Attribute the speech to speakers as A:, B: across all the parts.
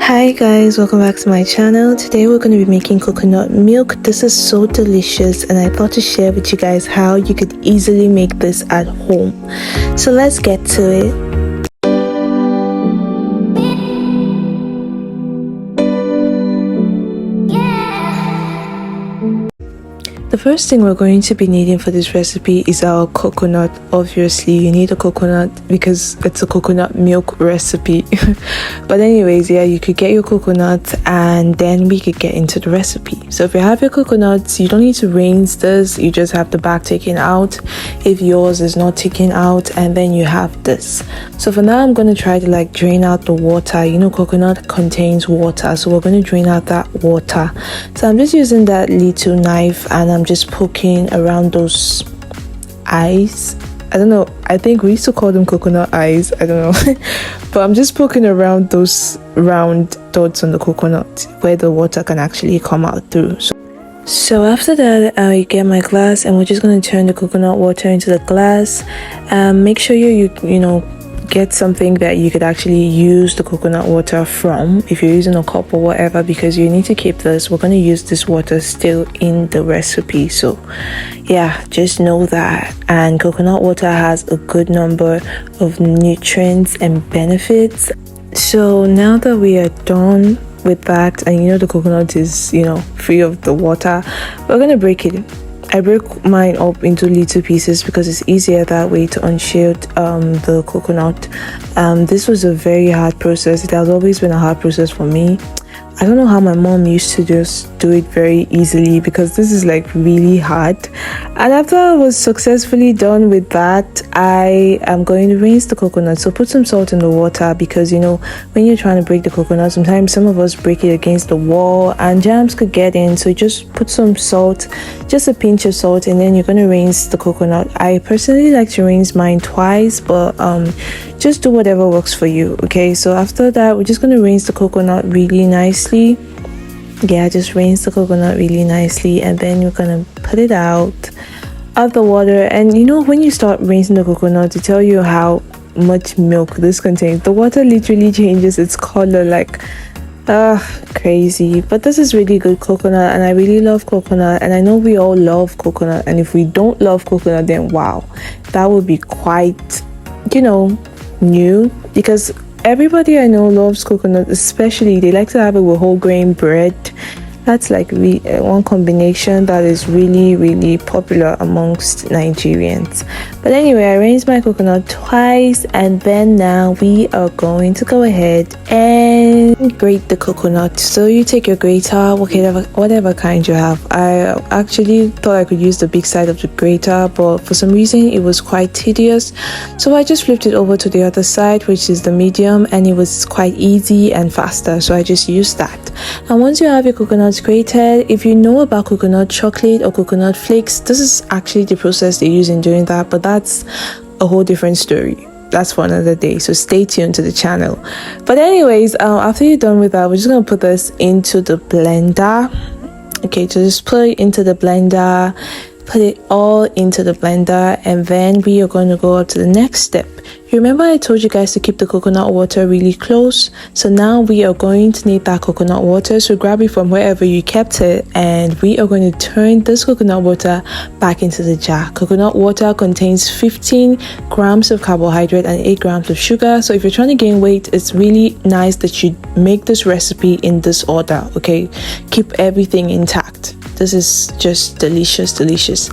A: Hi guys, welcome back to my channel. Today we're going to be making coconut milk. This is so delicious and I thought to share with you guys how you could easily make this at home. So let's get to it. The first thing we're going to be needing for this recipe is our coconut. Obviously, you need a coconut because it's a coconut milk recipe. But anyways, yeah, you could get your coconut and then we could get into the recipe. So if you have your coconuts, you don't need to rinse this. You just have the back taken out if yours is not taken out, and then you have this. So for now, I'm going to try to drain out the water. You know, coconut contains water, so we're going to drain out that water. So I'm just using that little knife and I'm just poking around those eyes. I don't know, I think we used to call them coconut eyes, I don't know. But I'm just poking around those round dots on the coconut where the water can actually come out through. So after that, I get my glass and we're just going to turn the coconut water into the glass. Make sure you get something that you could actually use the coconut water from if you're using a cup or whatever, because you need to keep this. We're going to use this water still in the recipe, so yeah, just know that. And coconut water has a good number of nutrients and benefits. So now that we are done with that, and the coconut is free of the water, we're going to break it. I break mine up into little pieces because it's easier that way to unshield the coconut. This was a very hard process. It has always been a hard process for me. I don't know how my mom used to just do it very easily, because this is really hard. And after I was successfully done with that, I am going to rinse the coconut. So put some salt in the water, because when you're trying to break the coconut, sometimes some of us break it against the wall and germs could get in. So just put some salt, just a pinch of salt, and then you're going to rinse the coconut. I personally like to rinse mine twice, but just do whatever works for you. Okay, so after that, we're just going to rinse the coconut really nicely. Yeah, just rinse the coconut really nicely, and then you're gonna put it out of the water. And when you start rinsing the coconut, to tell you how much milk this contains, the water literally changes its color crazy. But this is really good coconut, and I really love coconut, and I know we all love coconut. And if we don't love coconut, then wow, that would be quite new, because everybody I know loves coconut, especially they like to have it with whole grain bread. That's one combination that is really popular amongst Nigerians. But anyway, I rinsed my coconut twice, and then now we are going to go ahead and grate the coconut. So you take your grater, whatever kind you have. I actually thought I could use the big side of the grater, but for some reason it was quite tedious. So I just flipped it over to the other side, which is the medium, and it was quite easy and faster. So I just used that. And once you have your coconut grated, if you know about coconut chocolate or coconut flakes, this is actually the process they use in doing that, but that's a whole different story. That's for another day, so stay tuned to the channel. But anyways, after you're done with that, we're just gonna put this into the blender. Okay, so just put it into the blender, put it all into the blender, and then we are going to go up to the next step. You remember I told you guys to keep the coconut water really close? So now we are going to need that coconut water, so grab it from wherever you kept it, and we are going to turn this coconut water back into the jar. Coconut water contains 15 grams of carbohydrate and 8 grams of sugar. So if you're trying to gain weight, it's really nice that you make this recipe in this order. Okay, keep everything intact. This is just delicious.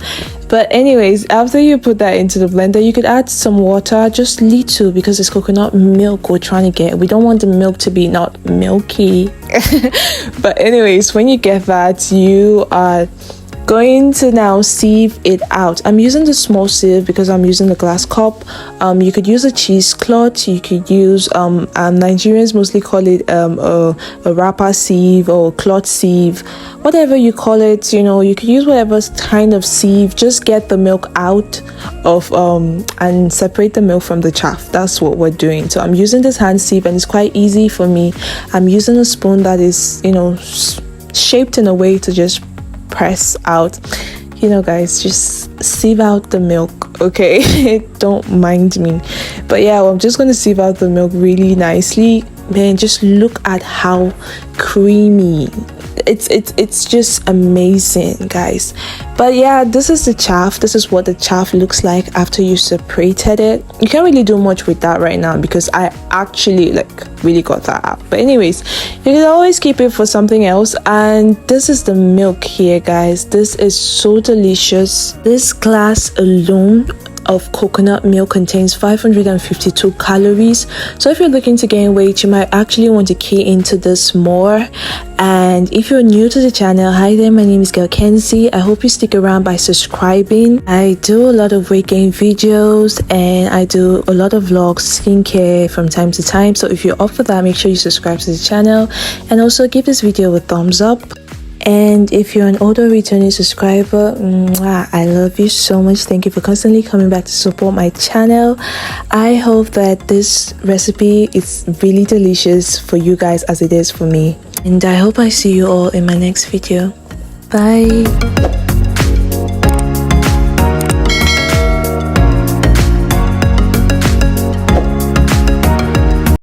A: But anyways, after you put that into the blender, you could add some water, just little, because it's coconut milk we're trying to get. We don't want the milk to be not milky. But anyways, when you get that, you are going to now sieve it out. I'm using the small sieve because I'm using the glass cup. You could use a cheesecloth. You could use Nigerians mostly call it a wrapper sieve or cloth sieve, whatever you call it. You could use whatever kind of sieve. Just get the milk out of and separate the milk from the chaff. That's what we're doing. So I'm using this hand sieve, and it's quite easy for me. I'm using a spoon that is shaped in a way to just press out. Guys, just sieve out the milk, okay? Don't mind me. But yeah, I'm just going to sieve out the milk really nicely. man, just look at how creamy. It's just amazing, guys. But yeah, this is the chaff. This is what the chaff looks like after you separated it. You can't really do much with that right now because I actually like really got that out. But anyways, you can always keep it for something else. And this is the milk here, guys. This is so delicious. This glass alone of coconut milk contains 552 calories. So if you're looking to gain weight, you might actually want to key into this more. And if you're new to the channel, hi there, my name is girl Kenzie. I hope you stick around by subscribing. I do a lot of weight gain videos and I do a lot of vlogs, skincare from time to time. So if you're up for that, make sure you subscribe to the channel and also give this video a thumbs up. And if you're an older returning subscriber, I love you so much. Thank you for constantly coming back to support my channel. I hope that this recipe is really delicious for you guys as it is for me. And I hope I see you all in my next video. Bye.